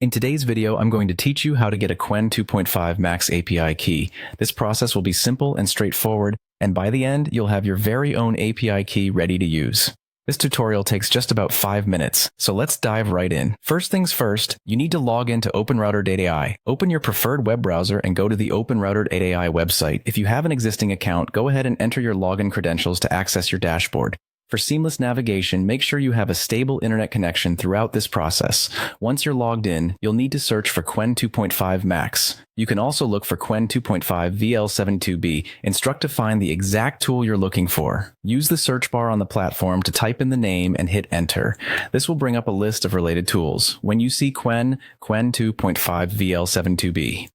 In today's video, I'm going to teach you how to get a Qwen 2.5 Max API key. This process will be simple and straightforward, and by the end, you'll have your very own API key ready to use. This tutorial takes just about 5 minutes, so let's dive right in. First things first, you need to log into OpenRouter.ai. Open your preferred web browser and go to the OpenRouter.ai website. If you have an existing account, go ahead and enter your login credentials to access your dashboard. For seamless navigation, make sure you have a stable internet connection throughout this process. Once you're logged in, you'll need to search for Qwen 2.5 Max. You can also look for Qwen 2.5 VL72B. Instruct to find the exact tool you're looking for. Use the search bar on the platform to type in the name and hit enter. This will bring up a list of related tools. When you see Qwen 2.5 VL72B.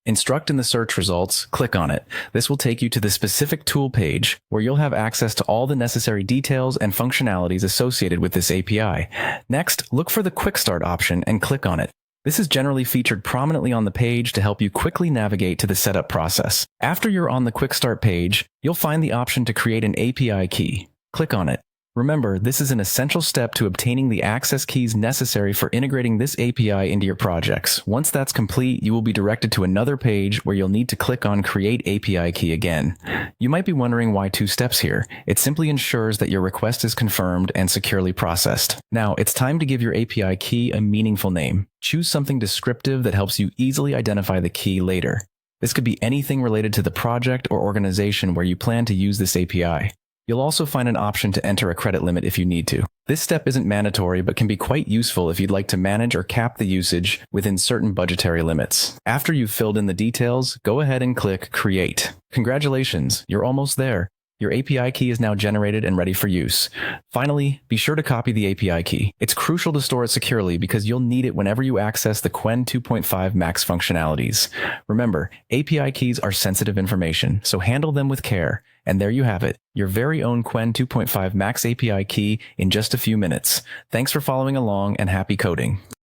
Instruct in the search results, click on it. This will take you to the specific tool page where you'll have access to all the necessary details and functionalities associated with this API. Next, look for the Quick Start option and click on it. This is generally featured prominently on the page to help you quickly navigate to the setup process. After you're on the Quick Start page, you'll find the option to create an API key. Click on it. Remember, this is an essential step to obtaining the access keys necessary for integrating this API into your projects. Once that's complete, you will be directed to another page where you'll need to click on Create API Key again. You might be wondering why 2 steps here. It simply ensures that your request is confirmed and securely processed. Now, it's time to give your API key a meaningful name. Choose something descriptive that helps you easily identify the key later. This could be anything related to the project or organization where you plan to use this API. You'll also find an option to enter a credit limit if you need to. This step isn't mandatory but can be quite useful if you'd like to manage or cap the usage within certain budgetary limits. After you've filled in the details, go ahead and click Create. Congratulations, you're almost there. Your API key is now generated and ready for use. Finally, be sure to copy the API key. It's crucial to store it securely because you'll need it whenever you access the Qwen 2.5 Max functionalities. Remember, API keys are sensitive information, so handle them with care. And there you have it, your very own Qwen 2.5 Max API key in just a few minutes. Thanks for following along and happy coding.